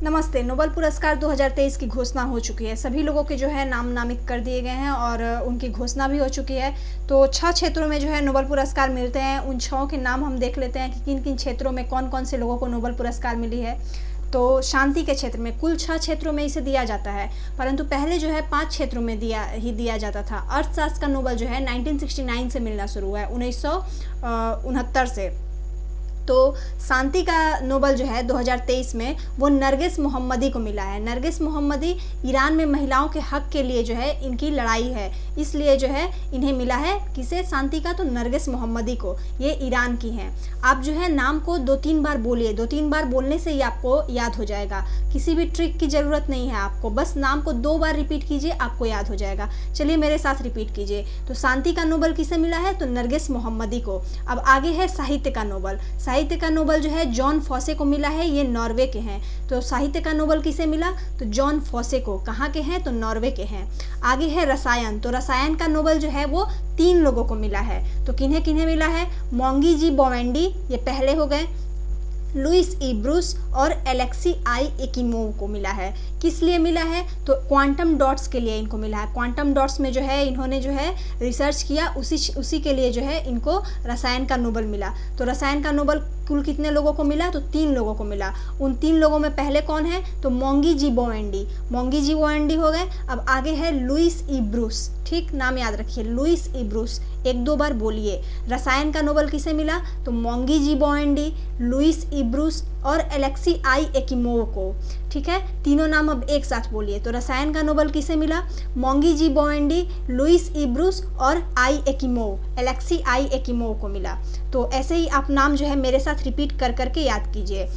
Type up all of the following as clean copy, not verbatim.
नमस्ते। नोबेल पुरस्कार 2023 की घोषणा हो चुकी है। सभी लोगों के जो है नाम नामित कर दिए गए हैं और उनकी घोषणा भी हो चुकी है। तो 6 क्षेत्रों में जो है नोबेल पुरस्कार मिलते हैं। उन 6 के नाम हम देख लेते हैं कि किन किन क्षेत्रों में कौन कौन से लोगों को नोबेल पुरस्कार मिली है। तो शांति के क्षेत्र में कुल 6 क्षेत्रों में इसे दिया जाता है, परंतु पहले जो है 5 क्षेत्रों में दिया जाता था। अर्थशास्त्र का नोबेल जो है 1969 से मिलना शुरू हुआ है, 1969 से। तो शांति का नोबेल जो है 2023 में वो नरगिस मोहम्मदी को मिला है। नरगिस मोहम्मदी ईरान में महिलाओं के हक के लिए जो है इनकी लड़ाई है, इसलिए जो है इन्हें मिला है। किसे? शांति का। तो नरगिस मोहम्मदी को। ये ईरान की हैं। आप जो है नाम को 2-3 बार बोलिए, 2-3 बार बोलने से ही आपको याद हो जाएगा। किसी भी ट्रिक की ज़रूरत नहीं है आपको, बस नाम को 2 बार रिपीट कीजिए, आपको याद हो जाएगा। चलिए मेरे साथ रिपीट कीजिए। तो शांति का नोबेल किसे मिला है? तो नरगिस मोहम्मदी को। अब आगे है साहित्य का नोबेल। साहित्य का नोबेल जो है जॉन फॉसे को मिला है। ये नॉर्वे के हैं। तो साहित्य का नोबेल किसे मिला? तो जॉन फॉसे को। कहाँ के हैं? तो नॉर्वे के हैं। आगे है रसायन। तो रसायन का नोबेल जो है वो 3 लोगों को मिला है। तो किन्हें किन्हें मिला है? मोंगी जी बोवेंडी, ये पहले हो गए, लुइस ई ब्रूस और एलेक्सी आई एकिमोव को मिला है। किस लिए मिला है? तो क्वांटम डॉट्स के लिए इनको मिला है। क्वांटम डॉट्स में जो है इन्होंने जो है रिसर्च किया, उसी के लिए जो है इनको रसायन का नोबेल मिला। तो रसायन का नोबेल कुल कितने लोगों को मिला? तो 3 लोगों को मिला। उन 3 लोगों में पहले कौन है? तो मोंगी जी बोवेंडी। मोंगी जी बोवेंडी हो गए। अब आगे है लुइस ई ब्रूस। ठीक, नाम याद रखिए, लुइस ई ब्रूस। 1-2 बार बोलिए। रसायन का नोबेल किसे मिला? तो मोंगी जी बोवेंडी, लुइस ई ब्रूस और एलेक्सी आई एकिमोव को। ठीक है, तीनों नाम अब एक साथ बोलिए। तो रसायन का नोबेल किसे मिला? मोंगी जी बोवेंडी, लुइस ई ब्रूस और आई एकिमोव, एलेक्सी आई एकिमोव को मिला। तो ऐसे ही आप नाम जो है मेरे साथ रिपीट कर करके याद कीजिए।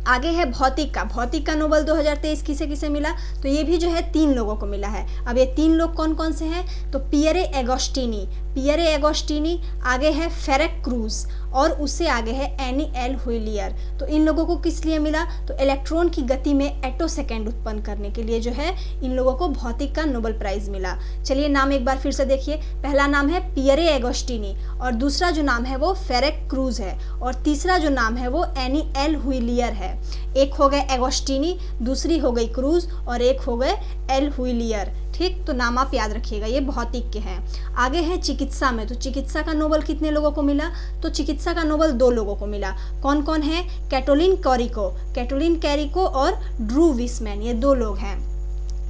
आगे है भौतिक का। भौतिक का नोबेल 2023 किसे किसे मिला? तो ये भी जो है 3 लोगों को मिला है। अब ये 3 लोग कौन कौन से हैं? तो पियरे एगोस्टिनी, पियरे एगोस्टिनी, आगे है फेरेक क्रूज और उससे आगे है एनी एल हुइलियर। तो इन लोगों को किस लिए मिला? तो इलेक्ट्रॉन की गति में एटो सेकेंड उत्पन्न करने के लिए जो है इन लोगों को भौतिक का नोबेल प्राइज मिला। चलिए नाम एक बार फिर से देखिए। पहला नाम है पियरे एगोस्टिनी और दूसरा जो नाम है वो फेरेक क्रूज है और तीसरा जो नाम है वो एनी एल हुइलियर है। एक हो गए एगोस्टिनी, दूसरी हो गई क्रूज और एक हो गए एल हुइलियर। ठीक, तो नाम आप याद रखिएगा, ये भौतिक के हैं। आगे है चिकित्सा में। तो चिकित्सा का नोबेल कितने लोगों को मिला? तो चिकित्सा का नोबेल 2 लोगों को मिला। कौन कौन है? कैटोलिन कैरिको, कैटोलिन कैरिको और ड्रू विसमैन, ये 2 लोग हैं।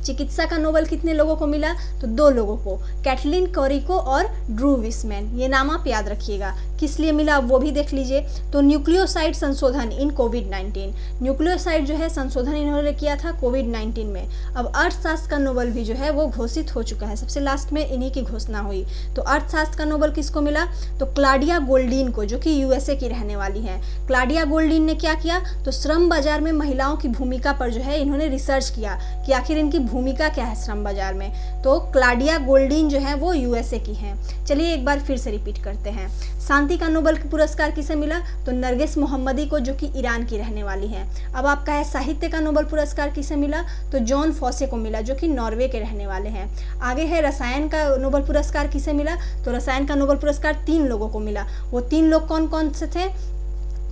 चिकित्सा का नोबेल कितने लोगों को मिला? तो 2 लोगों को, कैटलिन कैरिको और ड्रू विसमैन। ये नाम आप याद रखिएगा। किस लिए मिला वो भी देख लीजिए। तो न्यूक्लियोसाइड संशोधन इन कोविड-19, न्यूक्लियोसाइड जो है संशोधन इन्होंने किया था कोविड-19 में। अब अर्थशास्त्र का नोबेल भी जो है वो घोषित हो चुका है, सबसे लास्ट में इन्हीं की घोषणा हुई। तो अर्थशास्त्र का नोबेल किसको मिला? तो क्लाडिया गोल्डीन को, जो कि यूएसए की रहने वाली हैं। क्लाडिया गोल्डीन ने क्या किया? तो श्रम बाजार में महिलाओं की भूमिका पर जो है इन्होंने रिसर्च किया कि आखिर इनकी भूमिका क्या है श्रम बाजार में। तो क्लाडिया गोल्डीन जो है वो यूएसए की हैं। चलिए एक बार फिर से रिपीट करते हैं। शांति का नोबेल पुरस्कार किसे मिला? तो नरगिस मोहम्मदी को, जो कि ईरान की रहने वाली हैं। अब आपका है साहित्य का नोबेल पुरस्कार किसे मिला? तो जॉन फॉसे को मिला, जो कि नॉर्वे के रहने वाले हैं। आगे है रसायन का नोबेल पुरस्कार किसे मिला? तो रसायन का नोबेल पुरस्कार 3 लोगों को मिला। वो 3 लोग कौन कौन से थे?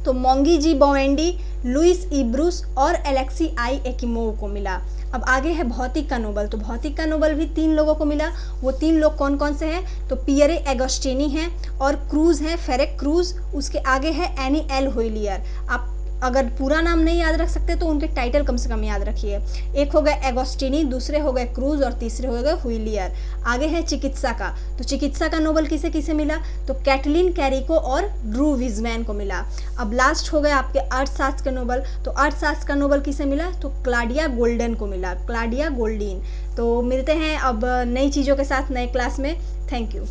तो मोंगी जी बोवेंडी, लुइस ई ब्रूस और एलेक्सी आई एकिमोव को मिला। अब आगे है भौतिक का नोबेल। तो भौतिक का नोबेल भी 3 लोगों को मिला। वो 3 लोग कौन कौन से हैं? तो पियरे एगोस्टिनी हैं और क्रूज हैं, फेरेक क्रूज। उसके आगे है एनी एल हुइलियर। आप अगर पूरा नाम नहीं याद रख सकते तो उनके टाइटल कम से कम याद रखिए। एक हो गए एगोस्टिनी, दूसरे हो गए क्रूज और तीसरे हो गए हुइलियर। आगे है चिकित्सा का। तो चिकित्सा का नोबेल किसे किसे मिला? तो कैटलिन कैरिको और ड्रू विसमैन को मिला। अब लास्ट हो गए आपके अर्थशास्त्र का नोबेल। तो अर्थशास्त्र का नोबेल किसे मिला? तो क्लाडिया गोल्डन को मिला, क्लाडिया गोल्डीन। तो मिलते हैं अब नई चीज़ों के साथ नए क्लास में। Thank you.